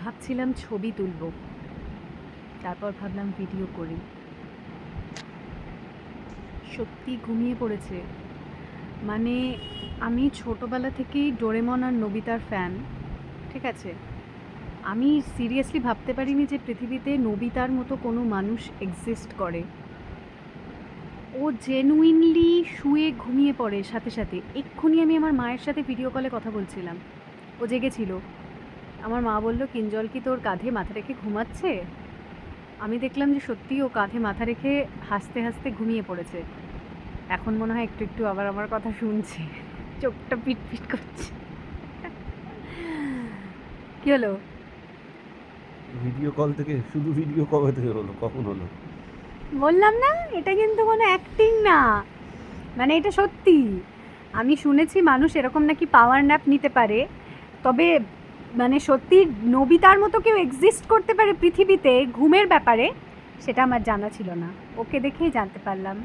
ভাবছিলাম ছবি তুলব, তারপর ভাবলাম ভিডিও করি। সত্যি ঘুমিয়ে পড়েছে। মানে আমি ছোটোবেলা থেকেই ডোরেমন আর নোবিতার ফ্যান, ঠিক আছে? আমি সিরিয়াসলি ভাবতে পারিনি যে পৃথিবীতে নোবিতার মতো কোনো মানুষ এক্সিস্ট করে। ও জেনুইনলি শুয়ে ঘুমিয়ে পড়ে সাথে সাথে। এক্ষুনি আমি আমার মায়ের সাথে ভিডিও কলে কথা বলছিলাম, ও জেগেছিল। আমার মা বলল, কিঞ্জল কি তোর কাঁধে মাথা রেখে ঘুমাচ্ছে? আমি দেখলাম যে সত্যি ও কাঁধে মাথা রেখে হাসতে হাসতে ঘুমিয়ে পড়েছে। এখন মনে হয় একটু একটু আবার আমার কথা শুনছে, চোখটা পিট পিট করছে। কি হলো? ভিডিও কল থেকে শুধু ভিডিও কবে থেকে হলো, কখন হলো? বললাম না, এটা কিন্তু কোনো অ্যাক্টিং না, মানে এটা সত্যি। আমি শুনেছি মানুষ এরকম নাকি পাওয়ার ন্যাপ নিতে পারে, তবে মানে সত্যি নবিতার মতো কেউ এক্সিস্ট করতে পারে পৃথিবীতে ঘুমের ব্যাপারে, সেটা আমার জানা ছিল না। ওকে দেখেই জানতে পারলাম।